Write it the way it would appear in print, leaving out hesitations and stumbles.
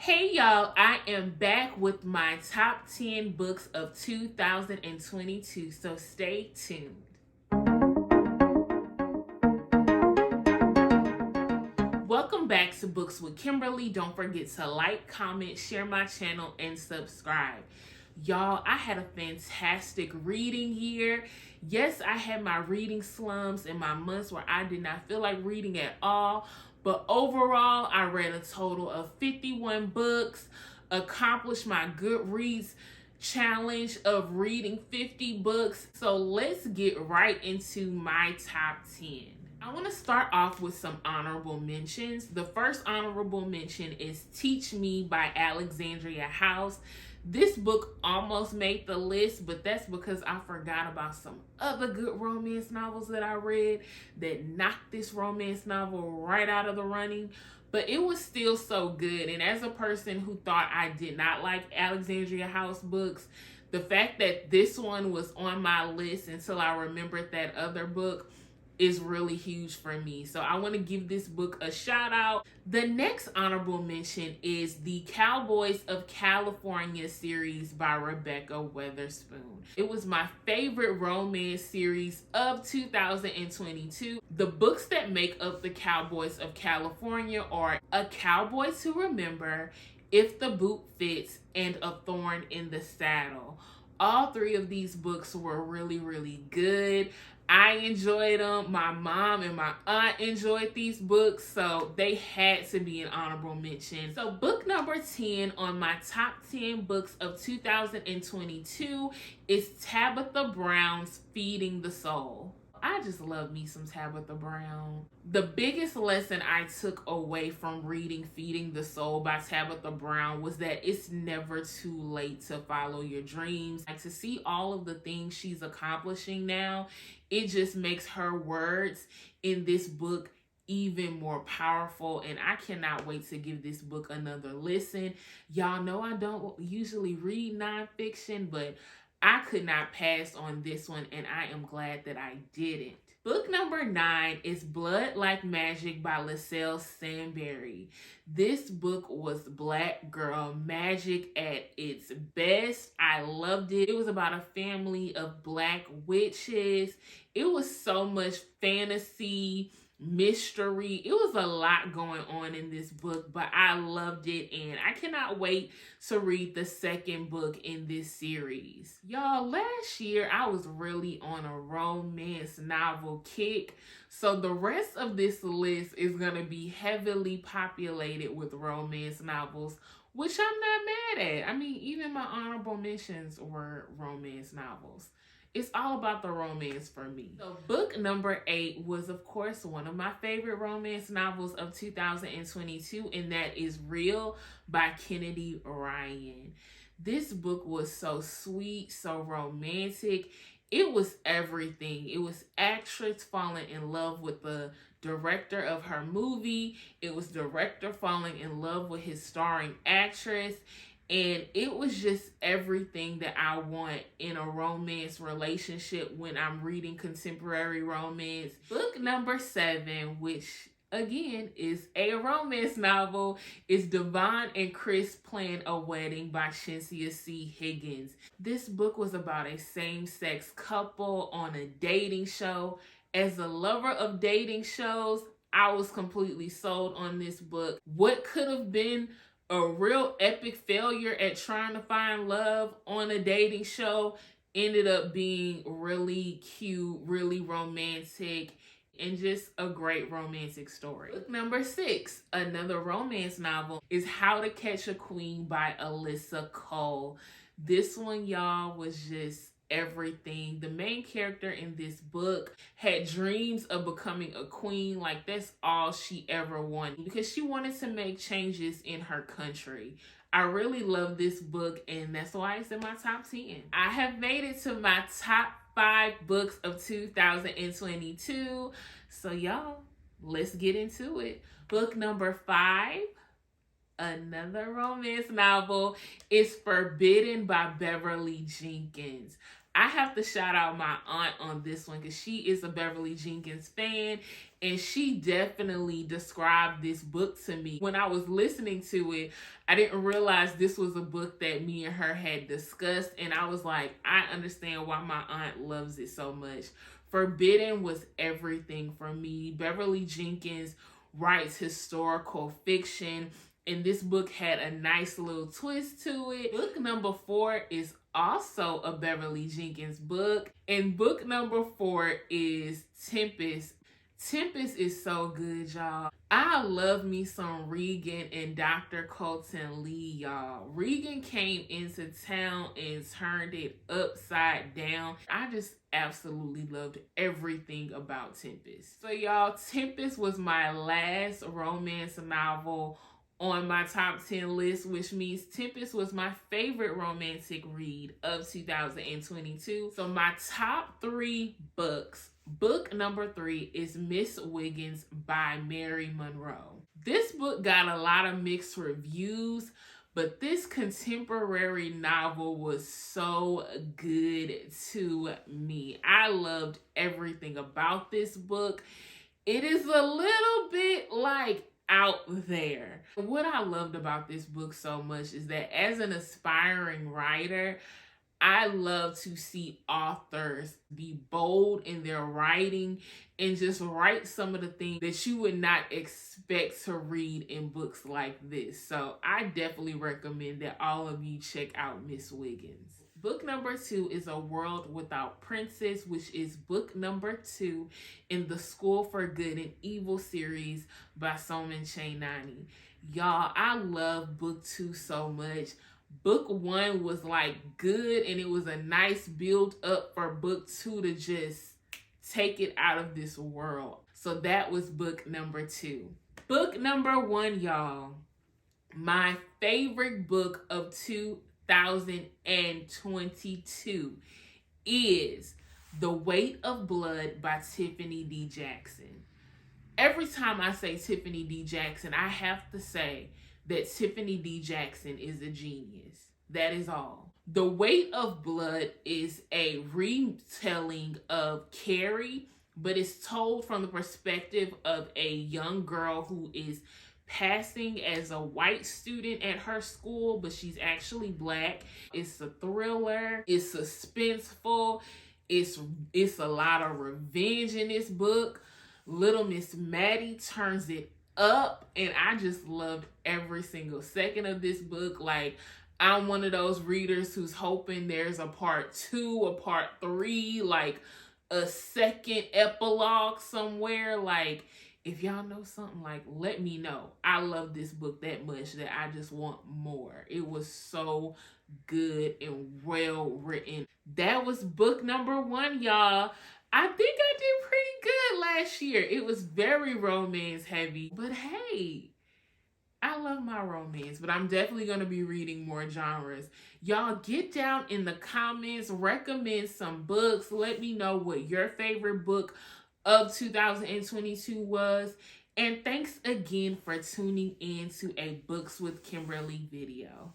Hey y'all, I am back with my top 10 books of 2022, so stay tuned. Welcome back to Books with Kimberly. Don't forget to like, comment, share my channel, and subscribe. Y'all, I had a fantastic reading year. Yes, I had my reading slumps and my months where I did not feel like reading at all. But overall, I read a total of 51 books, accomplished my Goodreads challenge of reading 50 books. So let's get right into my top 10. I want to start off with some honorable mentions. The first honorable mention is Teach Me by Alexandria House. This book almost made the list, but that's because I forgot about some other good romance novels that I read that knocked this romance novel right out of the running. But it was still so good. And as a person who thought I did not like Alexandria House books, the fact that this one was on my list until I remembered that other book is really huge for me. So I want to give this book a shout out. The next honorable mention is the Cowboys of California series by Rebekah Weatherspoon. It was my favorite romance series of 2022. The books that make up the Cowboys of California are A Cowboy to Remember, If the Boot Fits, and A Thorn in the Saddle. All three of these books were really, really good. I enjoyed them. My mom and my aunt enjoyed these books, so they had to be an honorable mention. So book number 10 on my top 10 books of 2022 is Tabitha Brown's Feeding the Soul. I just love me some Tabitha Brown. The biggest lesson I took away from reading Feeding the Soul by Tabitha Brown was that it's never too late to follow your dreams. Like, to see all of the things she's accomplishing now, it just makes her words in this book even more powerful, and I cannot wait to give this book another listen. Y'all know I don't usually read nonfiction, but I could not pass on this one, and I am glad that I didn't. Book number 9 is Blood Like Magic by Liselle Sambury. This book was Black girl magic at its best. I loved it. It was about a family of Black witches. It was so much fantasy, mystery. It was a lot going on in this book, but I loved it, and I cannot wait to read the second book in this series. Y'all, last year I was really on a romance novel kick, so the rest of this list is going to be heavily populated with romance novels, which I'm not mad at. I mean, even my honorable mentions were romance novels. It's all about the romance for me. So book number 8 was, of course, one of my favorite romance novels of 2022, and that is Real by Kennedy Ryan. This book was so sweet, so romantic. It was everything. It was actress falling in love with the director of her movie. It was director falling in love with his starring actress. And it was just everything that I want in a romance relationship when I'm reading contemporary romance. Book number 7, which again is a romance novel, is Devon and Kris Plan a Wedding by Chencia C. Higgins. This book was about a same-sex couple on a dating show. As a lover of dating shows, I was completely sold on this book. What could have been a real epic failure at trying to find love on a dating show ended up being really cute, really romantic, and just a great romantic story. Book number 6, another romance novel, is How to Catch a Queen by Alyssa Cole. This one, y'all, was just everything. The main character in this book had dreams of becoming a queen. Like, that's all she ever wanted, because she wanted to make changes in her country. I really love this book, and that's why it's in my top 10. I have made it to my top 5 books of 2022. So y'all, let's get into it. Book number 5, another romance novel, is Forbidden by Beverly Jenkins. I have to shout out my aunt on this one because she is a Beverly Jenkins fan, and she definitely described this book to me. When I was listening to it, I didn't realize this was a book that me and her had discussed, and I was like, I understand why my aunt loves it so much. Forbidden was everything for me. Beverly Jenkins writes historical fiction, and this book had a nice little twist to it. Book number 4 is also a Beverly Jenkins book, and book number 4 is Tempest. Tempest is so good, y'all. I love me some Reagan and Dr. Colton Lee, y'all. Reagan came into town and turned it upside down. I just absolutely loved everything about Tempest. So, y'all, Tempest was my last romance novel on my top 10 list, which means Tempest was my favorite romantic read of 2022. So my top 3 books. Book number 3 is Miss Wiggins by Mary Monroe. This book got a lot of mixed reviews, but this contemporary novel was so good to me. I loved everything about this book. It is a little bit like out there. What I loved about this book so much is that as an aspiring writer, I love to see authors be bold in their writing and just write some of the things that you would not expect to read in books like this. So I definitely recommend that all of you check out Miss Wiggins. Book number 2 is A World Without Princes, which is book number 2 in the School for Good and Evil series by Soman Chainani. Y'all, I love book 2 so much. Book 1 was like good, and it was a nice build up for book 2 to just take it out of this world. So that was book number 2. Book number 1, y'all, my favorite book of 2022 is The Weight of Blood by Tiffany D. Jackson. Every time I say Tiffany D. Jackson, I have to say that Tiffany D. Jackson is a genius. That is all. The Weight of Blood is a retelling of Carrie, but it's told from the perspective of a young girl who is passing as a white student at her school, but she's actually Black. It's a thriller. It's suspenseful. It's a lot of revenge in this book. Little Miss Maddie turns it up, and I just loved every single second of this book. Like, I'm one of those readers who's hoping there's a part 2, a part 3, like a second epilogue somewhere. Like, if y'all know something, like, let me know. I love this book that much that I just want more. It was so good and well written. That was book number 1, y'all. I think I did pretty good last year. It was very romance heavy, but hey, I love my romance, but I'm definitely going to be reading more genres. Y'all get down in the comments, recommend some books. Let me know what your favorite book of 2022 was. And thanks again for tuning in to a Books with Kimberly video.